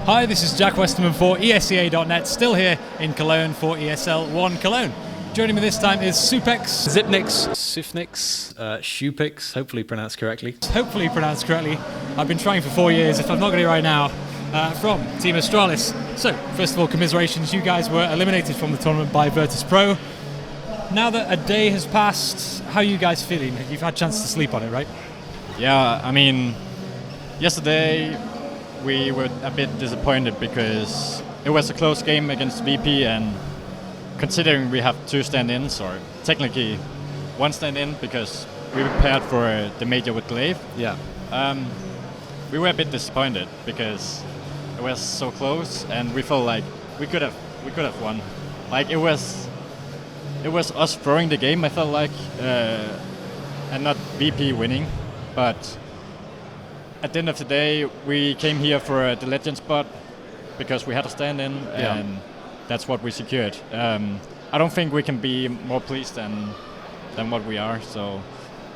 Hi, this is Jack Westerman for ESEA.net, still here in Cologne for ESL 1 Cologne. Joining me this time is Xyp9x, Xyp9x, hopefully pronounced correctly. I've been trying for 4 years, if I've not got it right now, from Team Astralis. So, first of all, commiserations, you guys were eliminated from the tournament by Virtus Pro. Now that a day has passed, how are you guys feeling? You've had a chance to sleep on it, right? Yeah, I mean, yesterday we were a bit disappointed because it was a close game against VP, and considering we have 2 stand-ins, or technically 1 stand-in because we prepared for the major with Glaive. Yeah. We were a bit disappointed because it was so close, and we felt like we could have won. Like it was us throwing the game, I felt like, and not VP winning. But at the end of the day, we came here for the legend spot because we had a stand-in, and that's what we secured. I don't think we can be more pleased than what we are. So,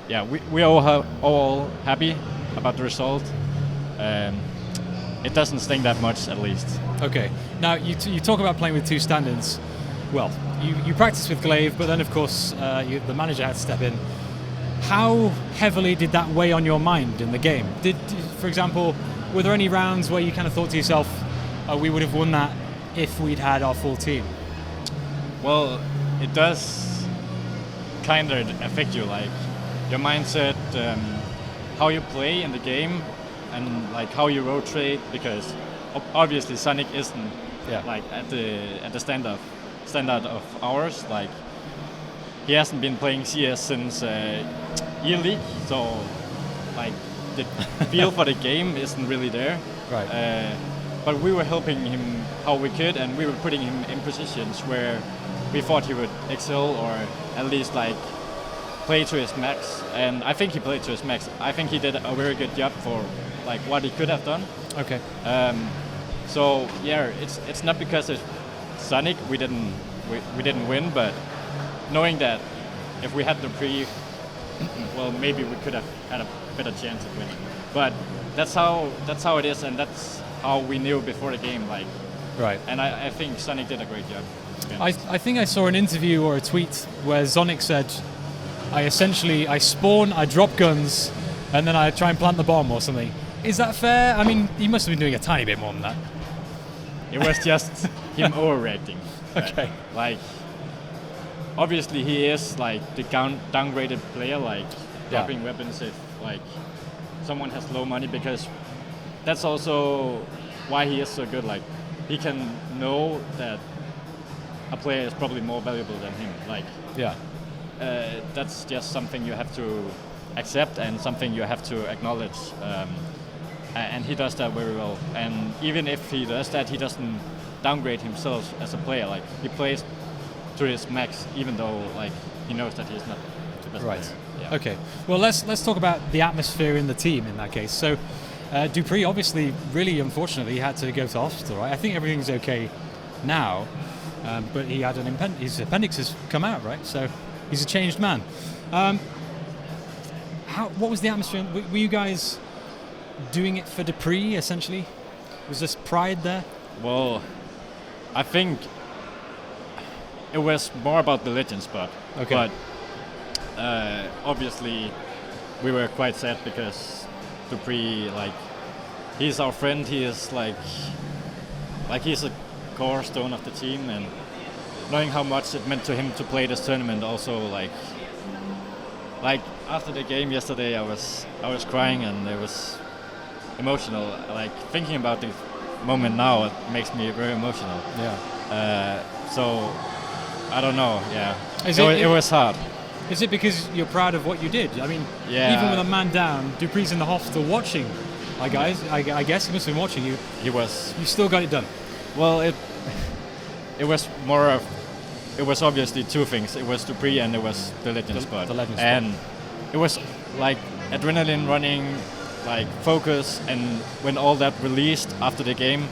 yeah, we all happy about the result. It doesn't sting that much, at least. Okay. Now you talk about playing with 2 stand-ins. Well, you practice with Glaive, but then of course the manager had to step in. How heavily did that weigh on your mind in the game? For example, were there any rounds where you kind of thought to yourself, we would have won that if we'd had our full team? Well, it does kind of affect you, like your mindset, how you play in the game, and like how you rotate, because obviously Sonic isn't like at the standard of ours. Like he hasn't been playing CS since E-League, so like the feel for the game isn't really there. Right. But we were helping him how we could, and we were putting him in positions where we thought he would excel, or at least like play to his max. And I think he played to his max. I think he did a very good job for like what he could have done. Okay. So yeah, it's not because it's Sonic we didn't win, but knowing that if we had the well, maybe we could have had a better chance of winning. But that's how it is, and that's how we knew before the game. Like, right. And I think Sonic did a great job. I think I saw an interview or a tweet where Zonic said, I spawn, I drop guns, and then I try and plant the bomb or something. Is that fair? I mean, he must have been doing a tiny bit more than that. It was just him overreacting. Okay. Like, obviously he is like the downgraded player, like dropping weapons if like someone has low money, because that's also why he is so good. Like, he can know that a player is probably more valuable than him. Like, that's just something you have to accept and something you have to acknowledge. And he does that very well. And even if he does that, he doesn't downgrade himself as a player. Like, he plays to his max, even though like he knows that he's not the best player. Yeah. Okay. Well, let's talk about the atmosphere in the team in that case. So, Dupree obviously, really unfortunately, had to go to hospital. Right? I think everything's okay now, but he had his appendix has come out, right? So he's a changed man. What was the atmosphere? Were you guys doing it for Dupree essentially? Was this pride there? Well, I think it was more about the legend spot. Okay. But obviously we were quite sad because Dupree, like, he's our friend. He is like he's a cornerstone of the team, and knowing how much it meant to him to play this tournament, also like after the game yesterday, I was crying, and it was emotional. Like, thinking about the moment now, it makes me very emotional. Yeah. So I don't know. Yeah. It was hard. Is it because you're proud of what you did? I mean, even with a man down, Dupree's in the hospital watching. I guess he must have been watching you. He was. You still got it done. Well, it was more of. It was obviously 2 things. It was Dupree and it was the legend spot. The legend spot. And it was like adrenaline running, like focus, and when all that released after the game,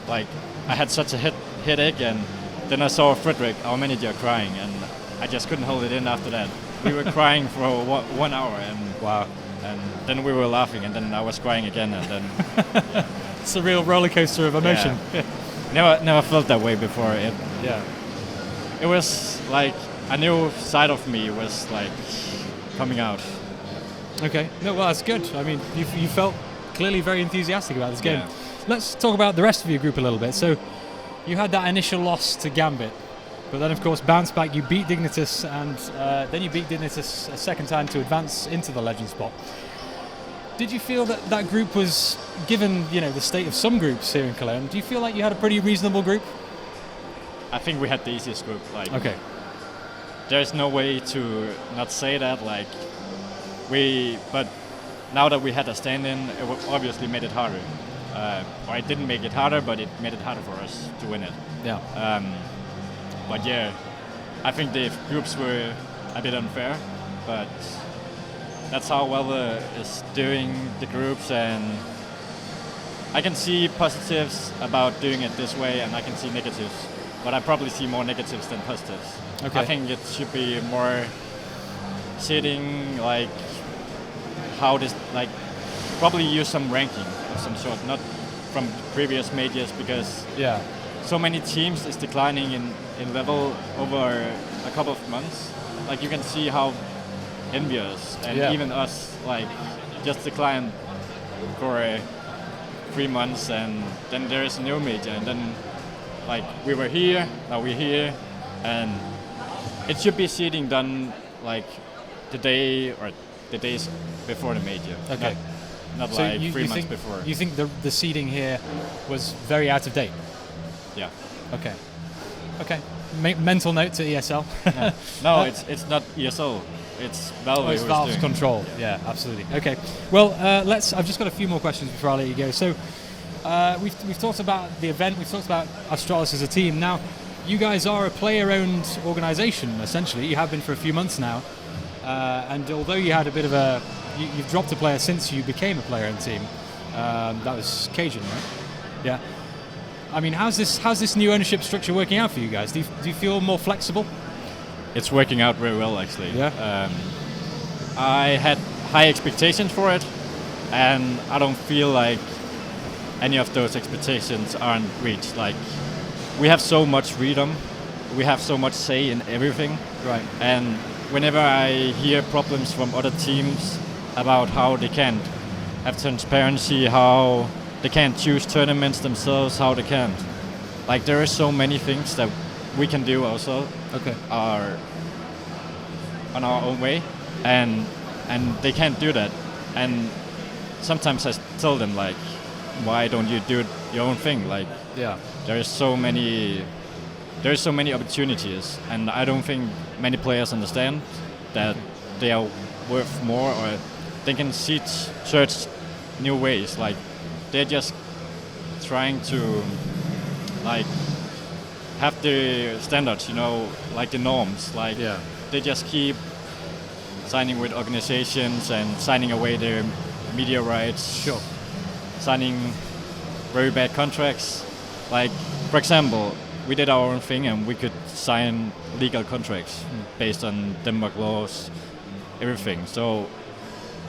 like I had such a headache, and then I saw Frederick, our manager, crying, and I just couldn't hold it in after that. We were crying for 1 hour, and wow. And then we were laughing, and then I was crying again, and then. Yeah. It's a real roller coaster of emotion. Never felt that way before. Yeah. It was like a new side of me was like coming out. Okay. No, well, that's good. I mean, you felt clearly very enthusiastic about this game. Yeah. Let's talk about the rest of your group a little bit. So, you had that initial loss to Gambit, but then, of course, bounced back. You beat Dignitas, and then you beat Dignitas a second time to advance into the Legend spot. Did you feel that that group was, given the state of some groups here in Cologne, do you feel like you had a pretty reasonable group? I think we had the easiest group. Like, okay. There's no way to not say that. Like, but now that we had a stand-in, it obviously made it harder. Or it didn't make it harder, but it made it harder for us to win it. Yeah. But yeah, I think the groups were a bit unfair, but that's how Weather is doing the groups, and I can see positives about doing it this way, and I can see negatives, but I probably see more negatives than positives. Okay. I think it should be more sitting, like how this, like probably use some ranking of some sort, not from previous majors, because so many teams is declining in level over a couple of months. Like you can see how envious and even us like just declined for 3 months, and then there is a new major, and then like we were here, now we're here, and it should be seeding done like the day or the days before the major. Okay. Not So like you 3 months think, before. You think the seeding here was very out of date? Yeah. Okay. Okay. Mental note to ESL. No, it's not ESL. It's Valve. It's Valve's control. Yeah, absolutely. Okay. Well, I've just got a few more questions before I let you go. So, we've talked about the event. We've talked about Astralis as a team. Now, you guys are a player-owned organisation. Essentially, you have been for a few months now. And although you had a bit of you've dropped a player since you became a player-owned team. That was Cajun, right? Yeah. I mean, how's this new ownership structure working out for you guys? Do you feel more flexible? It's working out very well, actually. Yeah. I had high expectations for it, and I don't feel like any of those expectations aren't reached. Like, we have so much freedom, we have so much say in everything. Right. And whenever I hear problems from other teams about how they can't have transparency, how they can't choose tournaments themselves, how they can't. Like, there are so many things that we can do also. Okay. On our own way, and they can't do that. And sometimes I tell them, like, why don't you do your own thing? Like, there's so many opportunities, and I don't think many players understand that they are worth more, or they can search new ways. Like, they're just trying to like have the standards, like the norms. Like, they just keep signing with organizations and signing away their media rights. Sure. Signing very bad contracts. Like, for example, we did our own thing and we could sign legal contracts based on Denmark laws, everything. So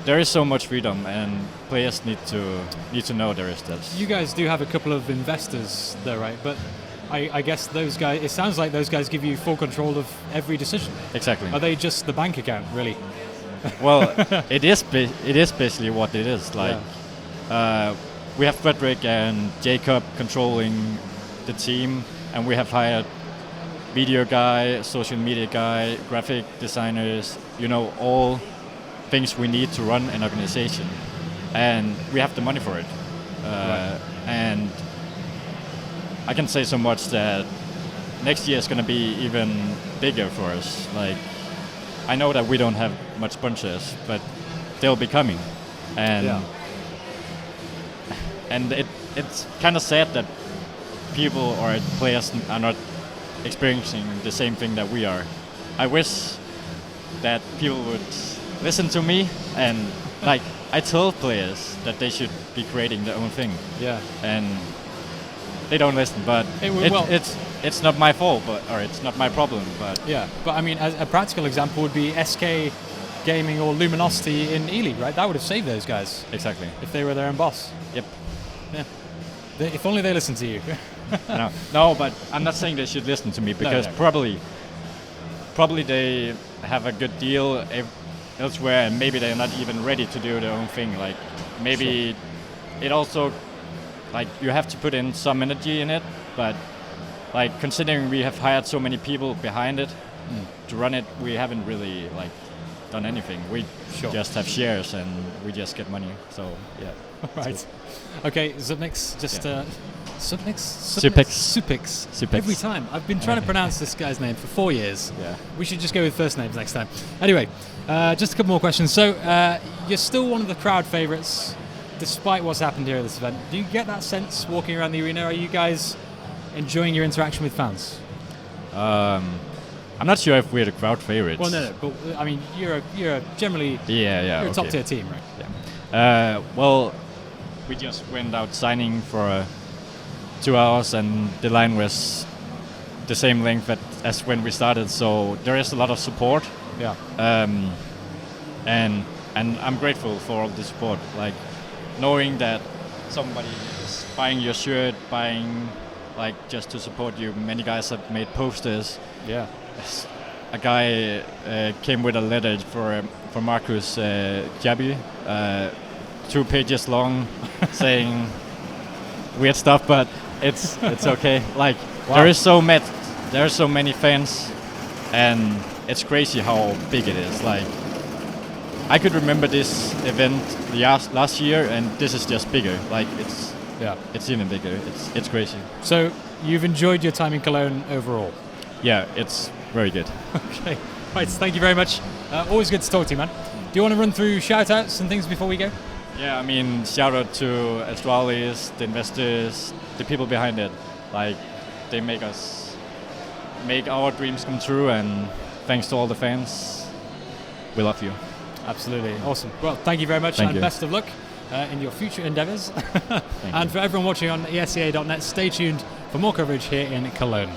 there is so much freedom, and players need to know there is this. You guys do have a couple of investors though, right? But I guess those guys, it sounds like those guys give you full control of every decision. Exactly. Are they just the bank account, really? Well, it is basically what it is. Like, we have Frederick and Jacob controlling the team, and we have hired video guy, social media guy, graphic designers, all things we need to run an organization. And we have the money for it. And I can say so much that next year is going to be even bigger for us. Like, I know that we don't have much sponsors, but they'll be coming. And it's kind of sad that people or players are not experiencing the same thing that we are. I wish that people would listen to me, and like, I told players that they should be creating their own thing. Yeah. And they don't listen, but it's not my fault, or it's not my problem. But but I mean, as a practical example would be SK Gaming or Luminosity in Ely, right? That would have saved those guys. Exactly. If they were their own boss. Yep. Yeah. If only they listen to you. No, but I'm not saying they should listen to me because probably they have a good deal elsewhere, and maybe they're not even ready to do their own thing. Like maybe it also, like, you have to put in some energy in it, but like considering we have hired so many people behind it to run it, we haven't really like done anything. We just have shares and we just get money. So yeah. Right. Okay, Xyp9x, just Xyp9x. Every time. I've been trying to pronounce this guy's name for 4 years. Yeah. We should just go with first names next time. Anyway, just a couple more questions. So, you're still one of the crowd favourites, despite what's happened here at this event. Do you get that sense walking around the arena? Are you guys enjoying your interaction with fans? I'm not sure if we're the crowd favorites. Well, no, but I mean, you're generally you're a top tier team, right? Yeah. Well, we just went out signing for 2 hours, and the line was the same length as when we started. So there is a lot of support. Yeah. And I'm grateful for all the support. Like knowing that somebody is buying your shirt, buying like just to support you. Many guys have made posters. Yeah. A guy came with a letter for Marcus Xyp, 2 pages long, saying weird stuff, but it's okay. Like there are so many fans, and it's crazy how big it is. Like I could remember this event last year, and this is just bigger. Like it's even bigger. It's crazy. So you've enjoyed your time in Cologne overall? Yeah, it's very good. Okay, right. Thank you very much. Always good to talk to you, man. Do you want to run through shout-outs and things before we go? Yeah, I mean, shout out to Astralis, the investors, the people behind it. Like, they make our dreams come true, and thanks to all the fans, we love you. Absolutely, awesome. Well, thank you very much, and best of luck in your future endeavours. And for everyone watching on esea.net, stay tuned for more coverage here in Cologne.